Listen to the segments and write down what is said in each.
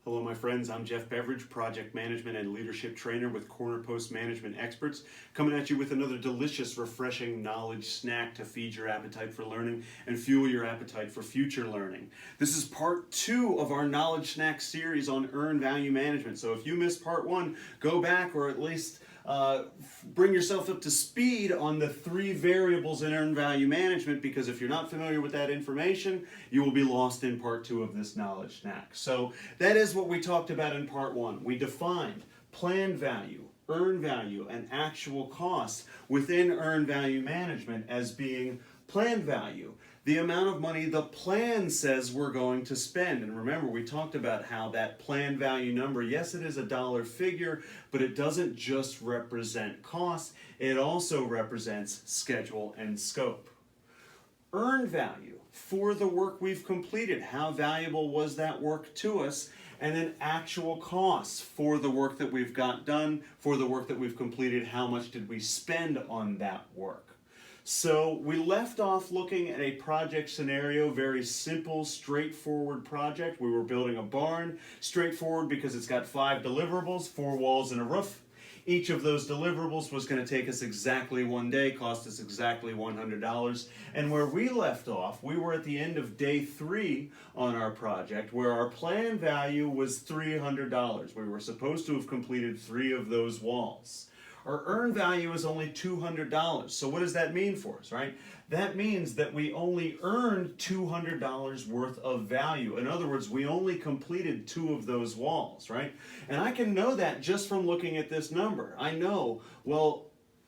Hello, my friends. I'm Jeff Beveridge, Project Management and Leadership Trainer with Corner Post Management Experts, coming at you with another delicious, refreshing knowledge snack to feed your appetite for learning and fuel your appetite for future learning. This is part 2 of our knowledge snack series on earned value management. So if you missed part 1, go back or at least bring yourself up to speed on the 3 variables in earned value management, because if you're not familiar with that information, you will be lost in part 2 of this knowledge snack. So that is what we talked about in part 1. We defined planned value, earned value, and actual costs within earned value management as being planned value, the amount of money the plan says we're going to spend. And remember, we talked about how that planned value number, yes, it is a dollar figure, but it doesn't just represent cost, it also represents schedule and scope. Earned value for the work we've completed, how valuable was that work to us? And then actual costs for the work that we've got done, for the work that we've completed, how much did we spend on that work? So we left off looking at a project scenario, very simple, straightforward project. We were building a barn, straightforward because it's got 5 deliverables, 4 walls and a roof. Each of those deliverables was going to take us exactly 1 day, cost us exactly $100. And where we left off, we were at the end of day 3 on our project, where our planned value was $300. We were supposed to have completed 3 of those walls. Our earned value is only $200. So what does that mean for us, right? That means that we only earned $200 worth of value. In other words, we only completed 2 of those walls, right? And I can know that just from looking at this number. I know, well,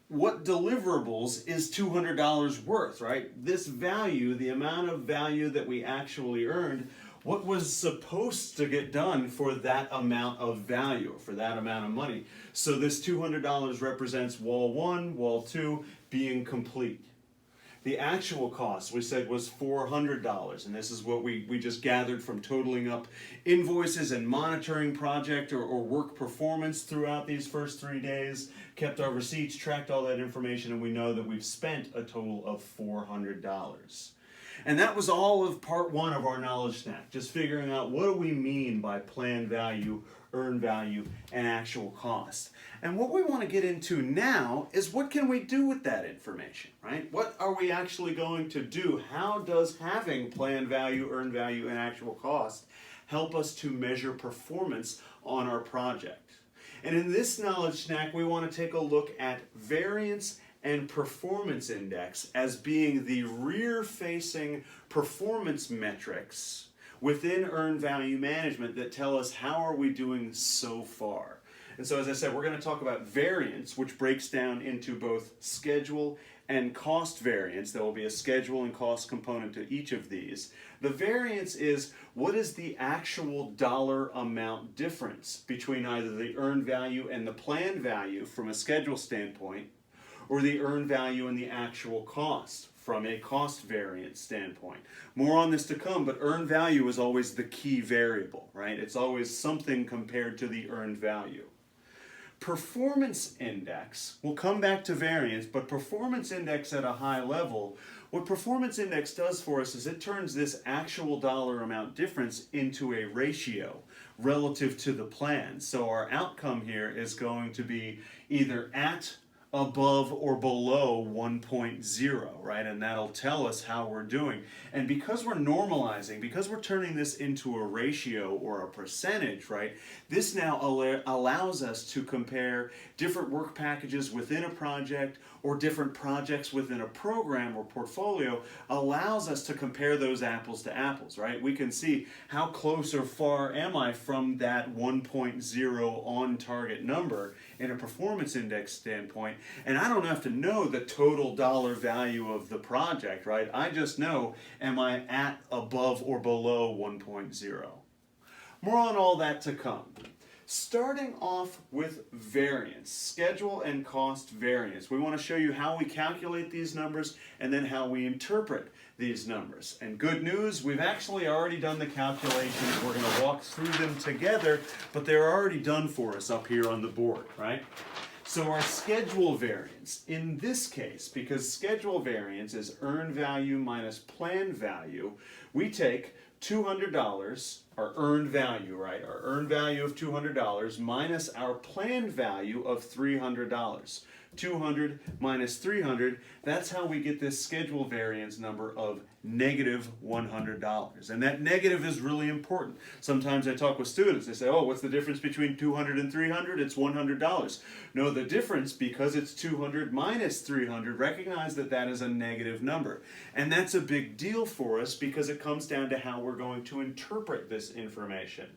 what deliverables is $200 worth, right? This value, the amount of value that we actually earned, what was supposed to get done for that amount of value, for that amount of money. So this $200 represents wall 1, wall 2 being complete. The actual cost, we said, was $400, and this is what we just gathered from totaling up invoices and monitoring project or work performance throughout these first 3 days, kept our receipts, tracked all that information, and we know that we've spent a total of $400. And that was all of part 1 of our knowledge snack, just figuring out what do we mean by planned value, earned value, and actual cost. And what we want to get into now is what can we do with that information, right? What are we actually going to do? How does having planned value, earned value, and actual cost help us to measure performance on our project? And in this knowledge snack, we want to take a look at variance and performance index as being the rear-facing performance metrics within earned value management that tell us how are we doing so far. And so, as I said, we're going to talk about variance, which breaks down into both schedule and cost variance. There will be a schedule and cost component to each of these. The variance is what is the actual dollar amount difference between either the earned value and the planned value from a schedule standpoint, or the earned value and the actual cost from a cost variance standpoint. More on this to come, but earned value is always the key variable, right? It's always something compared to the earned value. Performance index, we'll come back to variance, but performance index at a high level, what performance index does for us is it turns this actual dollar amount difference into a ratio relative to the plan. So our outcome here is going to be either at, above, or below 1.0, right? And that'll tell us how we're doing. And because we're normalizing, because we're turning this into a ratio or a percentage, right? This now allows us to compare different work packages within a project or different projects within a program or portfolio, allows us to compare those apples to apples, right? We can see how close or far am I from that 1.0 on target number in a performance index standpoint. And I don't have to know the total dollar value of the project, right? I just know, am I at, above, or below 1.0? More on all that to come. Starting off with variance, schedule and cost variance. We want to show you how we calculate these numbers and then how we interpret these numbers. And good news, we've actually already done the calculations. We're going to walk through them together, but they're already done for us up here on the board, right? So our schedule variance, in this case, because schedule variance is earned value minus planned value, we take $200, our earned value, right? Our earned value of $200 minus our planned value of $300. 200 minus 300, that's how we get this schedule variance number of negative $100. And that negative is really important. Sometimes I talk with students, they say, oh, what's the difference between 200 and 300? It's $100. No, the difference, because it's 200 minus 300, recognize that that is a negative number. And that's a big deal for us because it comes down to how we're going to interpret this information.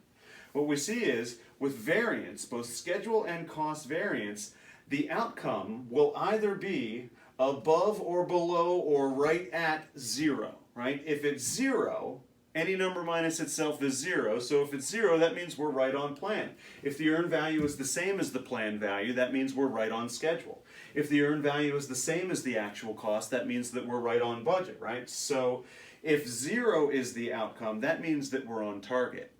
What we see is, with variance, both schedule and cost variance, the outcome will either be above or below or right at 0, right? If it's 0, any number minus itself is 0, so if it's 0, that means we're right on plan. If the earned value is the same as the planned value, that means we're right on schedule. If the earned value is the same as the actual cost, that means that we're right on budget, right? So if 0 is the outcome, that means that we're on target.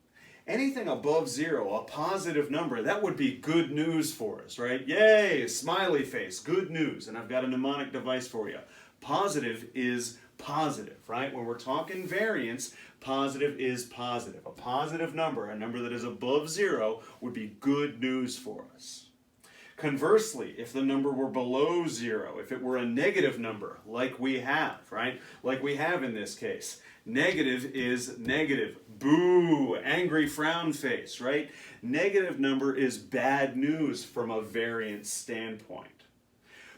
Anything above 0, a positive number, that would be good news for us, right? Yay, smiley face, good news. And I've got a mnemonic device for you. Positive is positive, right? When we're talking variance, positive is positive. A positive number, a number that is above 0, would be good news for us. Conversely, if the number were below 0, if it were a negative number, like we have, right? Like we have in this case, negative is negative. Boo, angry frown face, right? Negative number is bad news from a variance standpoint.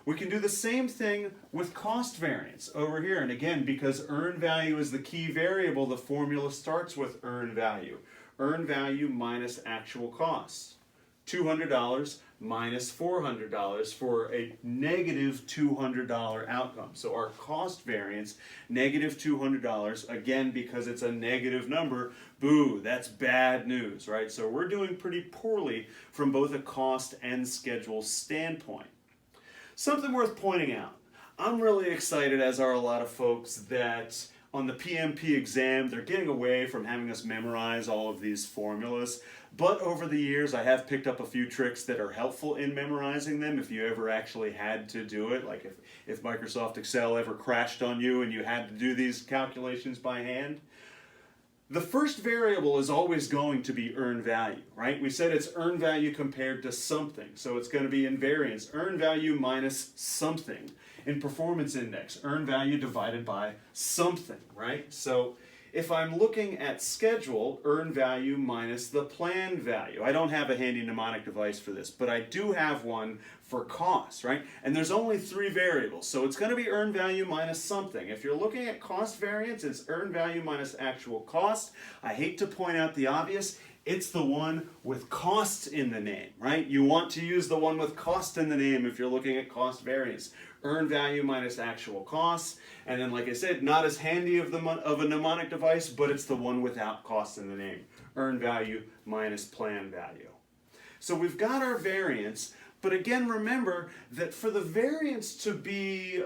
We can do the same thing with cost variance over here. And again, because earned value is the key variable, the formula starts with earned value. Earned value minus actual costs. $200 minus $400 for a negative $200 outcome. So our cost variance, negative $200, again, because it's a negative number, boo, that's bad news, right? So we're doing pretty poorly from both a cost and schedule standpoint. Something worth pointing out. I'm really excited, as are a lot of folks, that on the PMP exam, they're getting away from having us memorize all of these formulas. But over the years, I have picked up a few tricks that are helpful in memorizing them if you ever actually had to do it. Like if Microsoft Excel ever crashed on you and you had to do these calculations by hand. The first variable is always going to be earned value, right? We said it's earned value compared to something. So it's going to be in variance, earned value minus something. In performance index, earned value divided by something, right? So if I'm looking at schedule, earned value minus the planned value. I don't have a handy mnemonic device for this, but I do have one for cost, right? And there's only 3 variables, so it's going to be earned value minus something. If you're looking at cost variance, it's earned value minus actual cost. I hate to point out the obvious. It's the one with cost in the name, right? You want to use the one with cost in the name if you're looking at cost variance. Earned value minus actual costs. And then, like I said, not as handy of a mnemonic device, but it's the one without cost in the name. Earned value minus planned value. So we've got our variance, but again, remember that for the variance to be,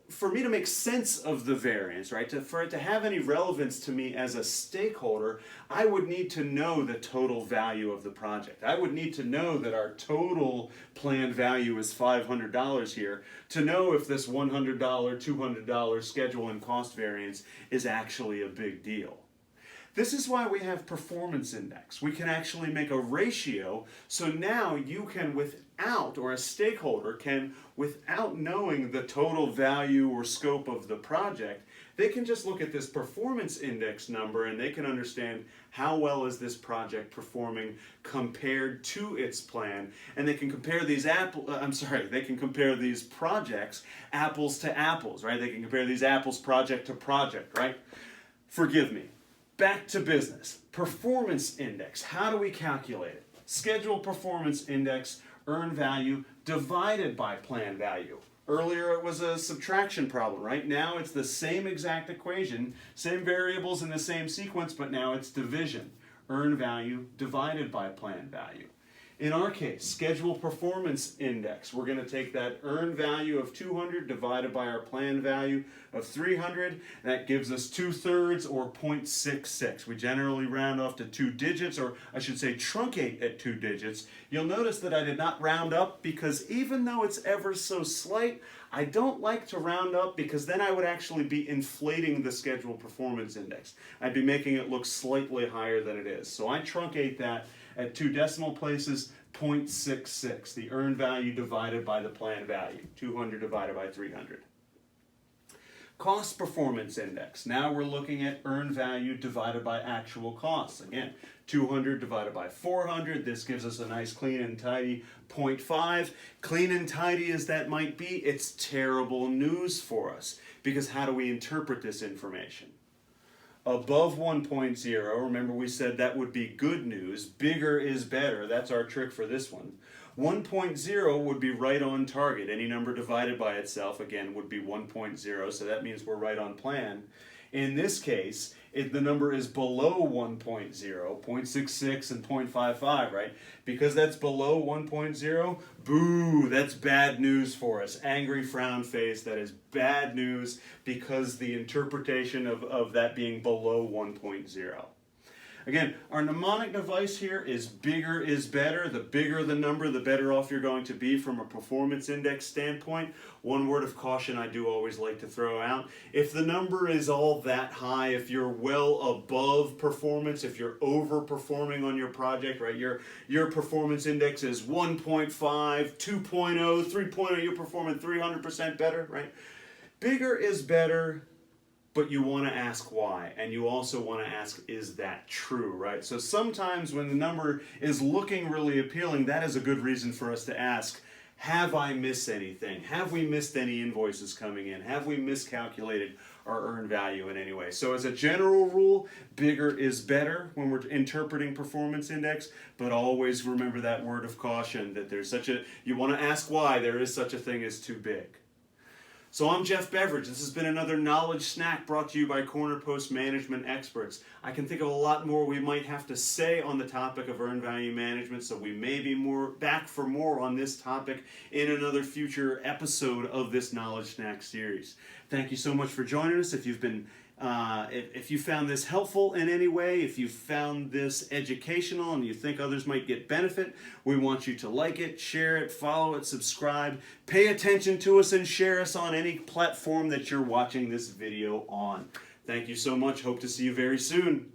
for me to make sense of the variance, right, for it to have any relevance to me as a stakeholder, I would need to know the total value of the project. I would need to know that our total planned value is $500 here to know if this $100, $200 schedule and cost variance is actually a big deal. This is why we have performance index. We can actually make a ratio, so now you can without, or a stakeholder can, without knowing the total value or scope of the project, they can just look at this performance index number and they can understand how well is this project performing compared to its plan, and they can compare these they can compare these projects apples to apples, right? They can compare these apples project to project, right? Forgive me. Back to business. Performance index. How do we calculate it? Schedule performance index, earned value, divided by planned value. Earlier it was a subtraction problem, right? Now it's the same exact equation, same variables in the same sequence, but now it's division. Earned value divided by planned value. In our case, schedule performance index, we're going to take that earned value of 200 divided by our planned value of 300. That gives us 2/3 or 0.66. We generally round off to 2 digits, or I should say truncate at 2 digits. You'll notice that I did not round up because even though it's ever so slight, I don't like to round up because then I would actually be inflating the schedule performance index. I'd be making it look slightly higher than it is. So I truncate that at 2 decimal places, 0.66, the earned value divided by the planned value, 200 divided by 300. Cost performance index. Now we're looking at earned value divided by actual costs. Again, 200 divided by 400. This gives us a nice clean and tidy 0.5. Clean and tidy as that might be, it's terrible news for us because how do we interpret this information? Above 1.0, remember we said that would be good news. Bigger is better. That's our trick for this one. 1.0 would be right on target. Any number divided by itself, again, would be 1.0, so that means we're right on plan. In this case, if the number is below 1.0, 0.66 and 0.55, right? Because that's below 1.0, boo, that's bad news for us. Angry frown face, that is bad news because the interpretation of that being below 1.0. Again, our mnemonic device here is bigger is better. The bigger the number, the better off you're going to be from a performance index standpoint. One word of caution I do always like to throw out. If the number is all that high, if you're well above performance, if you're overperforming on your project, right? Your performance index is 1.5, 2.0, 3.0, you're performing 300% better, right? Bigger is better. But you want to ask why, and you also want to ask, is that true, right? So sometimes when the number is looking really appealing, that is a good reason for us to ask, have I missed anything? Have we missed any invoices coming in? Have we miscalculated our earned value in any way? So as a general rule, bigger is better when we're interpreting performance index, but always remember that word of caution that there's you want to ask why there is such a thing as too big. So I'm Jeff Beveridge. This has been another knowledge snack brought to you by Corner Post Management Experts. I can think of a lot more we might have to say on the topic of earned value management, so we may be back for more on this topic in another future episode of this knowledge snack series. Thank you so much for joining us. If you found this helpful in any way, if you found this educational and you think others might get benefit, we want you to like it, share it, follow it, subscribe, pay attention to us, and share us on any platform that you're watching this video on. Thank you so much. Hope to see you very soon.